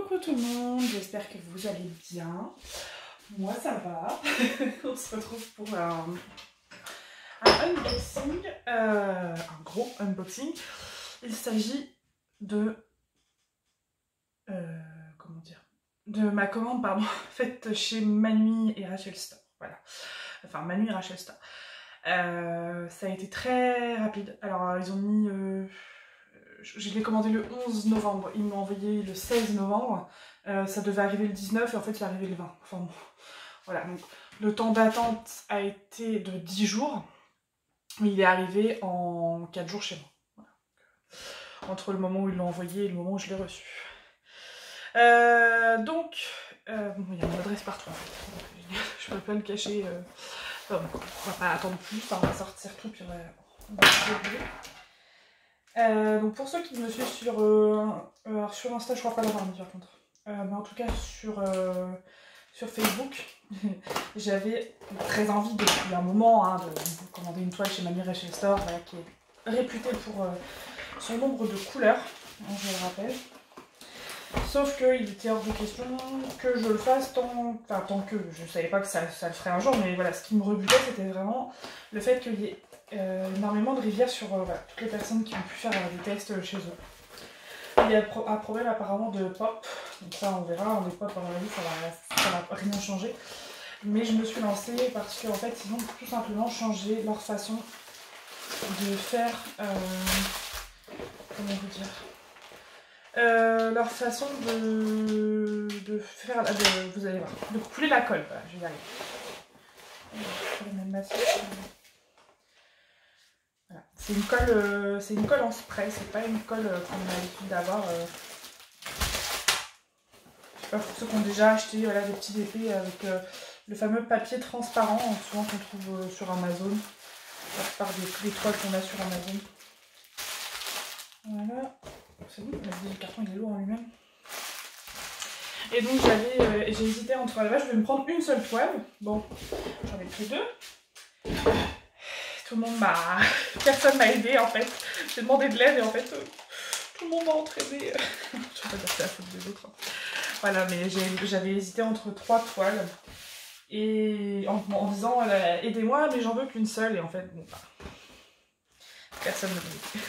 Coucou tout le monde, j'espère que vous allez bien. Moi ça va. On se retrouve pour un unboxing, un gros unboxing. Il s'agit de comment dire, de ma commande pardon faite chez Manu et Rachel Store. Voilà, enfin Manu et Rachel Store. Ça a été très rapide. Alors ils ont mis je l'ai commandé le 11 novembre, ils m'ont envoyé le 16 novembre, ça devait arriver le 19 et en fait il est arrivé le 20. Enfin bon, voilà, donc le temps d'attente a été de 10 jours, mais il est arrivé en 4 jours chez moi. Voilà. Entre le moment où ils l'ont envoyé et le moment où je l'ai reçu. Donc, bon, il y a mon adresse partout en fait, je peux pas le cacher, enfin, bon, on va pas attendre plus, on va sortir tout puis on va donc pour ceux qui me suivent sur Insta, je crois pas l'avoir mis par contre, mais en tout cas sur Facebook, j'avais très envie depuis un moment de commander une toile chez Manu et Rachel Store, voilà, qui est réputée pour son nombre de couleurs, hein, je le rappelle. Sauf qu'il était hors de question que je le fasse tant que je savais pas que ça le ferait un jour, mais voilà, ce qui me rebutait c'était vraiment le fait qu'il y ait énormément de rivières sur voilà, toutes les personnes qui ont pu faire des tests chez eux. Il y a un problème apparemment de pop, donc ça on verra, les pop à mon avis ça va rien changer. Mais je me suis lancée parce qu'en fait ils ont tout simplement changé leur façon de faire, comment vous dire, leur façon de faire, vous allez voir, de couler la colle, voilà, je vais y arriver. Voilà. C'est une colle en spray, c'est pas une colle qu'on a l'habitude d'avoir. Je sais pas, pour ceux qui ont déjà acheté voilà, des petits épées avec le fameux papier transparent, souvent qu'on trouve sur Amazon, la plupart des toiles qu'on a sur Amazon. Voilà, c'est bon, le carton il est lourd en lui-même. Et donc j'ai hésité entre, là je vais me prendre une seule toile, bon, j'en ai pris deux. Tout le monde personne m'a aidé en fait, j'ai demandé de l'aide et en fait tout le monde m'a entraîné. Je ne vais pas dire que c'est la faute des autres. Voilà, mais j'avais hésité entre 3 toiles et en disant aidez-moi mais j'en veux qu'une seule et en fait bon bah, personne ne m'a aidé.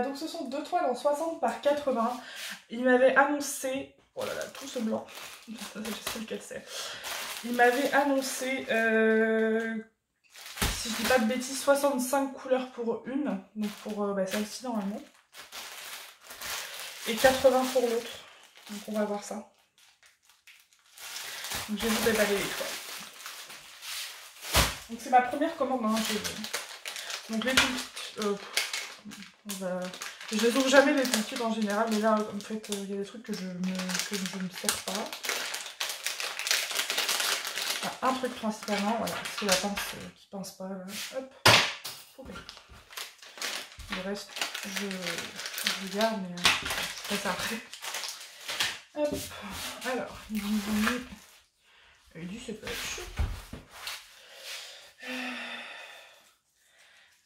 Donc ce sont 2 toiles en 60 par 80. Il m'avait annoncé, oh là là tout ce blanc, je sais lequel c'est. Il m'avait annoncé si je dis pas de bêtises, 65 couleurs pour une, donc pour celle-ci normalement, et 80 pour l'autre, donc on va voir ça. Donc je vais vous déballer les toiles. Donc c'est ma première commande, hein, donc les je les ouvre jamais les tubes en général, mais là en fait il y a des trucs que je ne sers pas. Un truc principalement, voilà, c'est la pince qui pince pas, là. Hop, poubelle. Le reste, je garde, mais je ferai ça après. Hop, alors, ils nous ont mis du scotch.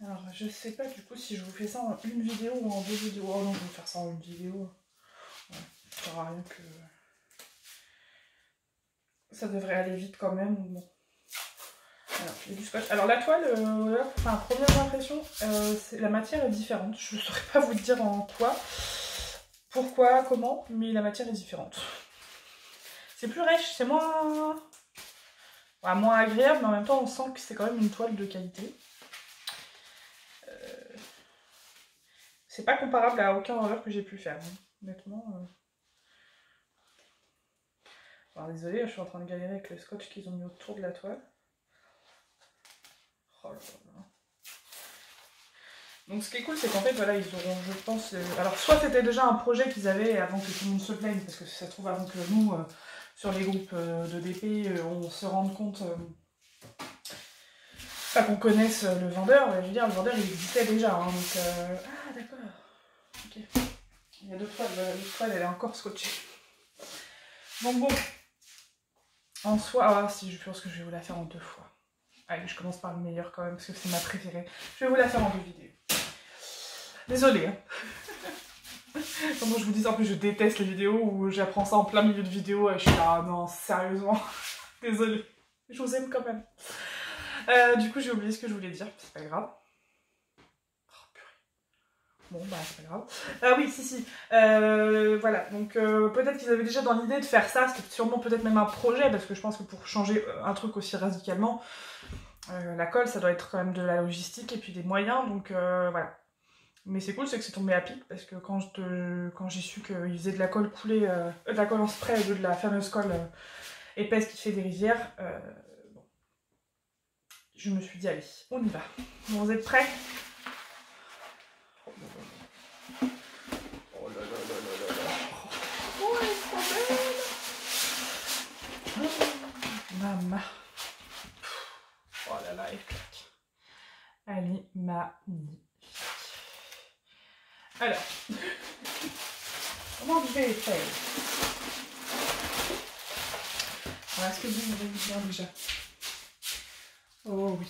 Alors, je sais pas du coup si je vous fais ça en une vidéo ou en 2 vidéos. Oh non, je vais faire ça en une vidéo. Ouais, ça sert à rien que... Ça devrait aller vite quand même, bon. Alors, il y a du scotch. Alors la toile, enfin, première impression, la matière est différente. Je ne saurais pas vous dire en quoi, pourquoi, comment, mais la matière est différente. C'est plus rêche, c'est moins... Ouais, moins agréable, mais en même temps on sent que c'est quand même une toile de qualité. C'est pas comparable à aucun revers que j'ai pu faire, hein. Honnêtement. Alors désolée, je suis en train de galérer avec le scotch qu'ils ont mis autour de la toile. Oh là là. Donc ce qui est cool, c'est qu'en fait, voilà, ils auront, je pense... alors soit c'était déjà un projet qu'ils avaient avant que tout le monde se plaigne, parce que ça se trouve avant que nous, sur les groupes de DP, on se rende compte... pas qu'on connaisse le vendeur, je veux dire, le vendeur il existait déjà, hein, donc... Ah d'accord, ok. Il y a 2 toiles, l'autre toile elle est encore scotchée. Donc bon, en soi, si je pense que je vais vous la faire en 2 fois. Allez, je commence par le meilleur quand même, parce que c'est ma préférée. Je vais vous la faire en 2 vidéos. Désolée. Hein. Comment je vous dis, en plus je déteste les vidéos où j'apprends ça en plein milieu de vidéo et je suis là, ah non, sérieusement, désolée, je vous aime quand même. Du coup j'ai oublié ce que je voulais dire, c'est pas grave. Oh, purée. Bon bah c'est pas grave. Ah oui, si. Voilà, donc peut-être qu'ils avaient déjà dans l'idée de faire ça, c'était sûrement peut-être même un projet, parce que je pense que pour changer un truc aussi radicalement, la colle ça doit être quand même de la logistique et puis des moyens, donc voilà. Mais c'est cool, c'est que c'est tombé à pic, parce que quand j'ai su qu'ils faisaient de la colle coulée, de la colle en spray au lieu de la fameuse colle épaisse qui fait des rivières, bon, je me suis dit allez, on y va. Bon, vous êtes prêts? Oh là là là là là là. Oh, elle est trop belle. Oh, maman. Oh là là, elle claque. Elle est magnifique. Alors, comment je vais les faire? Alors, est-ce que vous m'avez bien déjà? Oh oui.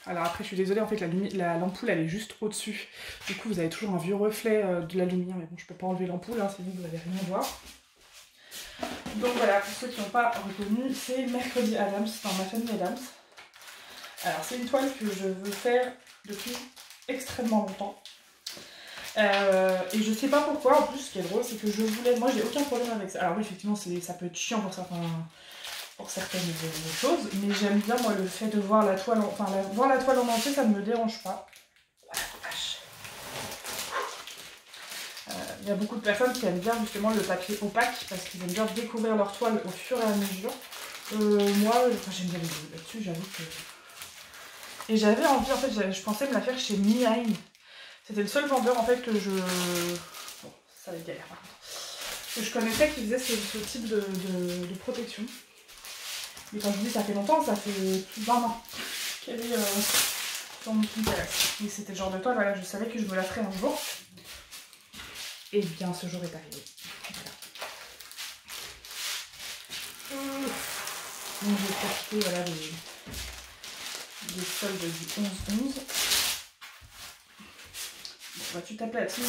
Alors après, je suis désolée, en fait, l'ampoule, elle est juste au-dessus. Du coup, vous avez toujours un vieux reflet de la lumière. Mais bon, je peux pas enlever l'ampoule, hein, sinon vous n'allez rien voir. Donc voilà, pour ceux qui n'ont pas reconnu, c'est Mercredi Adams, dans ma famille Adams. Alors, c'est une toile que je veux faire depuis extrêmement longtemps. Et je sais pas pourquoi, en plus ce qui est drôle c'est que je voulais, moi j'ai aucun problème avec ça. Alors oui effectivement ça peut être chiant pour certaines choses, mais j'aime bien moi le fait de voir la toile, voir la toile en entier ça ne me dérange pas. Il y a beaucoup de personnes qui aiment bien justement le papier opaque parce qu'ils aiment bien découvrir leur toile au fur et à mesure. Moi j'aime bien les deux là-dessus, j'avoue que... Et j'avais envie, en fait je pensais me la faire chez Mi-Hein. C'était le seul vendeur en fait que je... Bon, ça va être galère par contre. Que je connaissais qui faisait ce type de protection. Mais quand je vous dis ça fait longtemps, ça fait plus de 20 ans qu'elle est sur mon Pinterest. Et c'était le genre de toile, voilà, je savais que je me la ferais un jour. Et bien ce jour est arrivé. Voilà. Donc je vais profiter voilà, des soldes du 11-11. Bon, bah, tu tapes là-dessus.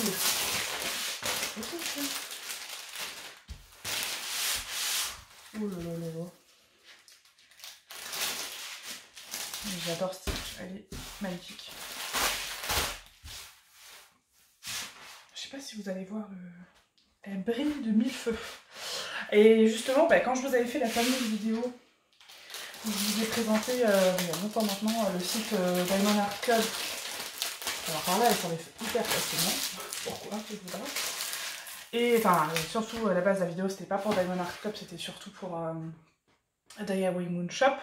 Oh là là là là. J'adore Stitch, elle est magnifique. Je sais pas si vous allez voir, elle brille de mille feux. Et justement, bah, quand je vous avais fait la fameuse vidéo, je vous ai présenté il y a longtemps maintenant le site Diamond Art Club. Alors par là, elle s'en est fait hyper facilement. Pourquoi je vous dirais. Et enfin, surtout à la base, la vidéo c'était pas pour Diamond Art Club, c'était surtout pour Diaway Moon Shop.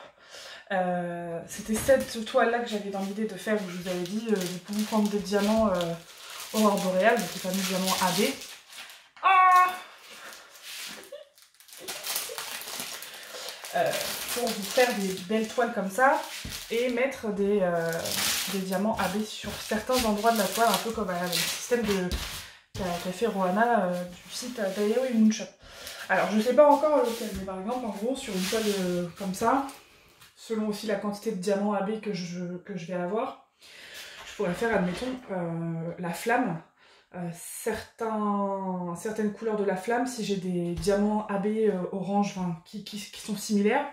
C'était cette toile là que j'avais dans l'idée de faire où je vous avais dit de pouvoir prendre des diamants Aurore Boréale, donc les fameux diamants AB. Ah pour vous faire des belles toiles comme ça et mettre des diamants AB sur certains endroits de la toile, un peu comme le système qu'a fait Rohana du site Diaway Moon Shop. Alors je sais pas encore lequel, mais par exemple en gros sur une toile comme ça, selon aussi la quantité de diamants AB que je vais avoir, je pourrais faire, admettons, la flamme, certaines couleurs de la flamme, si j'ai des diamants AB orange qui sont similaires,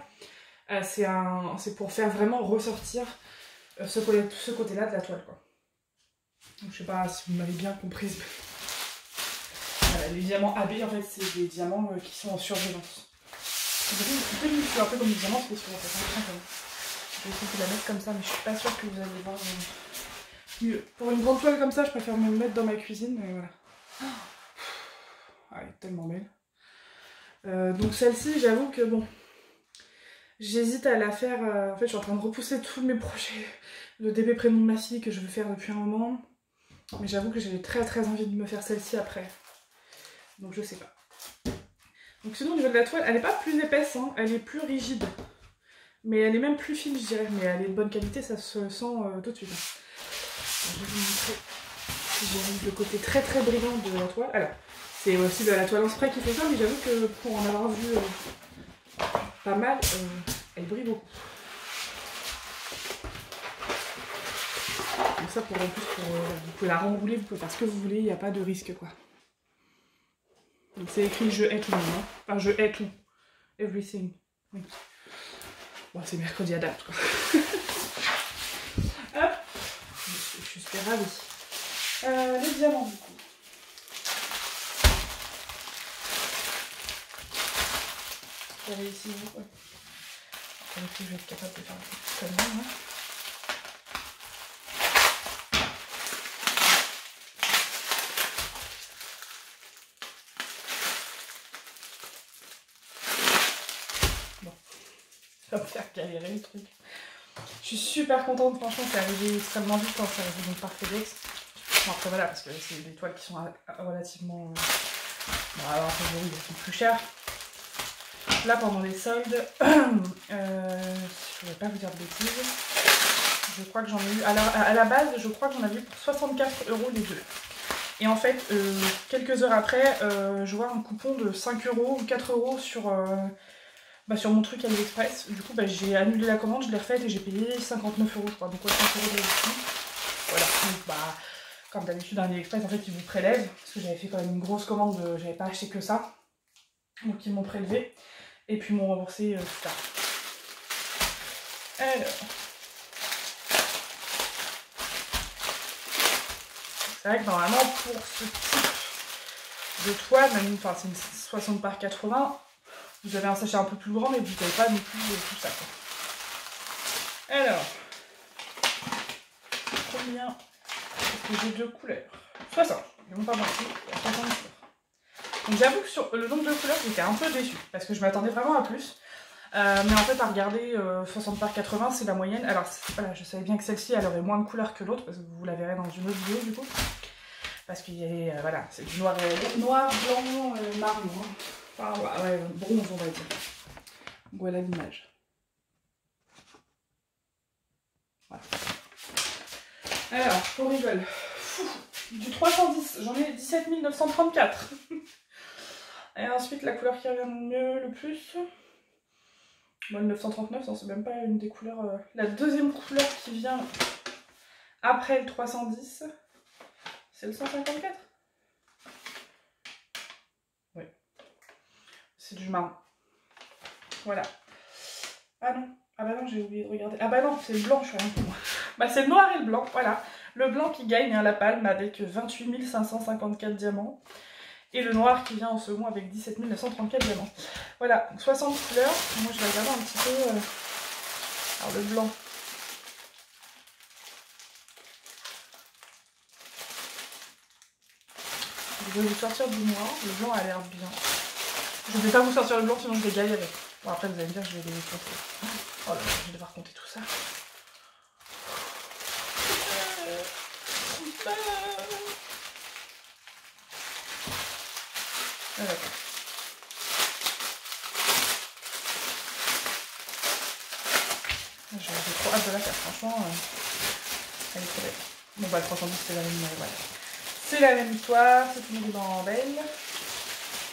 c'est pour faire vraiment ressortir ce côté-là de la toile, quoi. Donc je sais pas si vous m'avez bien comprise. Voilà, les diamants AB, en fait, c'est des diamants qui sont en surveillance. C'est un peu comme les diamants spéciaux en fait. Je vais essayer de la mettre comme ça, mais je suis pas sûre que vous allez voir mieux. Pour une grande toile comme ça, je préfère me le mettre dans ma cuisine, mais voilà. Ah, elle est tellement belle. Donc celle-ci, j'avoue que bon, j'hésite à la faire. En fait, je suis en train de repousser tous mes projets. Le DP prénom de ma fille que je veux faire depuis un moment. Mais j'avoue que j'avais très très envie de me faire celle-ci après. Donc je sais pas. Donc sinon au niveau de la toile, elle n'est pas plus épaisse, hein, elle est plus rigide. Mais elle est même plus fine je dirais, mais elle est de bonne qualité, ça se sent tout de suite. Je vais vous montrer si j'arrive le côté très très brillant de la toile. Alors, c'est aussi de la toile en spray qui fait ça, mais j'avoue que pour en avoir vu pas mal, elle brille beaucoup. Donc ça pour en plus, vous pouvez la renrouler, vous pouvez faire ce que vous voulez, il n'y a pas de risque quoi. Donc c'est écrit je hais tout le monde, hein. Enfin je hais tout. Everything. Oui. Bon, c'est mercredi à date, quoi. Hop. Je suis super ravie. Les diamants, du coup. J'avais ici, ouais. Avec qui je vais être capable de faire comme ça, hein. Bon. Ça va me faire galérer le truc. Je suis super contente, franchement, c'est arrivé extrêmement vite quand c'est arrivé donc par FedEx. Bon, après voilà, parce que c'est des toiles qui sont relativement... Bon, alors après, oui, elles sont plus chères. Là, pendant les soldes, je ne vais pas vous dire de bêtises, je crois que j'en ai eu, à la base, je crois que j'en avais eu pour 64 € les deux. Et en fait, quelques heures après, je vois un coupon de 5 € ou 4 € sur mon truc AliExpress. Du coup, j'ai annulé la commande, je l'ai refaite et j'ai payé 59 €, je crois. Donc, ouais, 5 € de dessus. Voilà, donc comme d'habitude, AliExpress, en fait, ils vous prélèvent. Parce que j'avais fait quand même une grosse commande, j'avais pas acheté que ça. Donc, ils m'ont prélevé. Et puis, ils m'ont remboursé tout ça. Alors. C'est vrai que normalement, pour ce type de toile, même, enfin, c'est une 60 par 80, vous avez un sachet un peu plus grand, mais vous n'avez pas non plus tout ça, quoi. Alors, combien est-ce que j'ai de couleurs? 60. Ils vont pas mentir, il y a 60 couleurs. Donc j'avoue que sur le nombre de couleurs, j'étais un peu déçue, parce que je m'attendais vraiment à plus. Mais en fait, à regarder 60 par 80, c'est la moyenne. Alors voilà, je savais bien que celle-ci, elle aurait moins de couleurs que l'autre, parce que vous la verrez dans une autre vidéo, du coup. Parce qu'il y avait, voilà, c'est du noir, blanc, marron. Hein. Enfin, ouais, bronze, on va dire. Voilà l'image. Voilà. Alors, pour rigole. Du 310, j'en ai 17 934. Et ensuite, la couleur qui revient le plus... Bon, le 939, c'est même pas une des couleurs... La deuxième couleur qui vient après le 310, c'est le 154. Oui. C'est du marron. Voilà. Ah non. Ah bah non, j'ai oublié de regarder. Ah bah non, c'est le blanc, je suis rien pour moi. Bah c'est le noir et le blanc, voilà. Le blanc qui gagne la palme avec 28 554 diamants. Et le noir qui vient en second avec 17 934 diamants. Voilà, 60 couleurs. Moi je vais regarder un petit peu... Alors le blanc. Je vais vous sortir du noir. Le blanc a l'air bien. Je ne vais pas vous sortir le blanc sinon je vais galérer. Bon après vous allez me dire que je vais les compter. Oh là là, je vais devoir compter tout ça. Ah, d'accord. J'ai trop hâte de la faire, franchement. Elle est trop belle. Bon bah le 310 c'est la même, voilà. C'est la même histoire, c'est tout dans belle.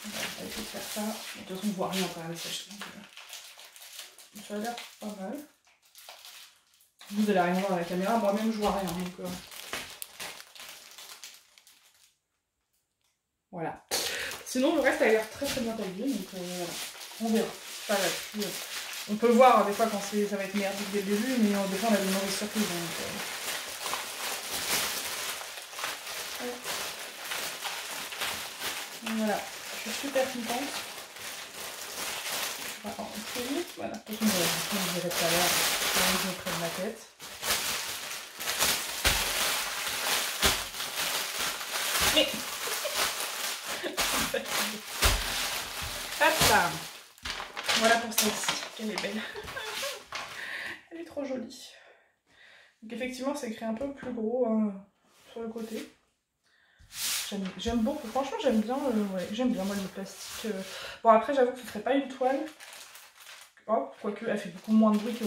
On va essayer de faire ça. De toute façon on voit rien par la sèche. Ça a l'air pas mal. Vous allez rien voir à la caméra, moi-même je vois rien. Donc, voilà. Sinon le reste a l'air très bien taillé, donc voilà. On verra. Pas là-dessus. On peut voir des fois quand ça va être merdique dès le début, mais des fois on a des mauvaises surprises. Donc, voilà, je suis super contente. Je vais rentrer. Voilà, de toute façon, je vous dirai tout à l'heure, je me près de ma tête. Mais hop là. Voilà pour celle-ci, qu'elle est belle. Elle est trop jolie. Donc effectivement, c'est écrit un peu plus gros sur le côté. J'aime beaucoup, franchement j'aime bien, ouais, j'aime bien moi le plastique. Bon après j'avoue que ce serait pas une toile. Oh, quoique elle fait beaucoup moins de bruit que...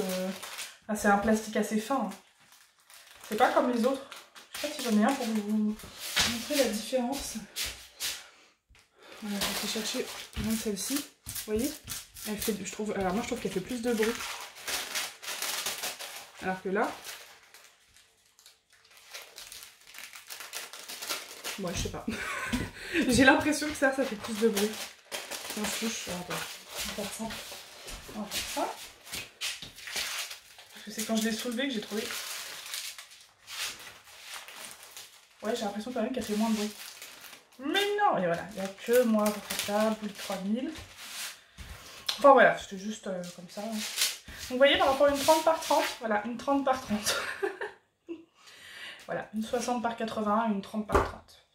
Ah, c'est un plastique assez fin. Hein. C'est pas comme les autres. Je sais pas si j'en ai un pour vous montrer la différence. Voilà, je vais chercher même celle-ci. Vous voyez, elle fait, je trouve, alors moi je trouve qu'elle fait plus de bruit. Alors que là... Moi je sais pas. J'ai l'impression que ça fait plus de bruit. On se touche. Attends, on va faire ça. On va faire ça. Parce que c'est quand je l'ai soulevé que j'ai trouvé. Ouais, j'ai l'impression quand même qu'elle fait moins de bruit. Mais non! Et voilà, il n'y a que moi pour faire ça, plus de 3000. Enfin voilà, c'était juste comme ça. Donc vous voyez, par rapport à une 30 par 30, voilà, une 30 par 30. Voilà, une 60 par 80 et une 30 par 30.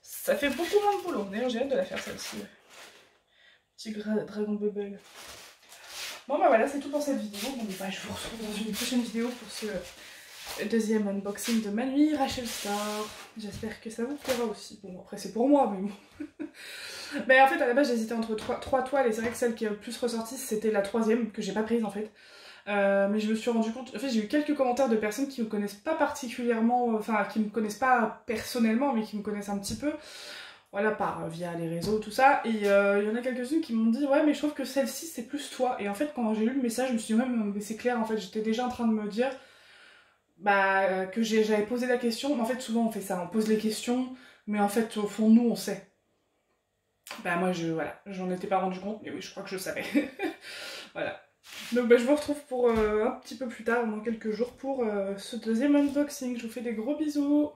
Ça fait beaucoup moins de boulot. D'ailleurs, j'ai hâte de la faire celle-ci. Petit dragon bubble. Bon bah voilà, c'est tout pour cette vidéo. Bon bah je vous retrouve dans une prochaine vidéo pour ce deuxième unboxing de ma nuit Rachel Star. J'espère que ça vous plaira aussi. Bon après c'est pour moi, mais bon. Mais en fait à la base j'hésitais entre trois toiles et c'est vrai que celle qui est le plus ressortie c'était la troisième que j'ai pas prise en fait. Mais je me suis rendu compte, en fait j'ai eu quelques commentaires de personnes qui me connaissent pas particulièrement, enfin qui me connaissent pas personnellement mais qui me connaissent un petit peu, voilà, via les réseaux, tout ça, et il y en a quelques-unes qui m'ont dit ouais mais je trouve que celle-ci c'est plus toi, et en fait quand j'ai lu le message je me suis dit ouais mais c'est clair, en fait j'étais déjà en train de me dire bah, que j'avais posé la question, mais en fait souvent on fait ça, on pose les questions, mais en fait au fond nous on sait. Bah moi voilà, j'en étais pas rendu compte, mais oui je crois que je savais. Voilà. Donc bah, je vous retrouve pour un petit peu plus tard, dans quelques jours, pour ce deuxième unboxing. Je vous fais des gros bisous.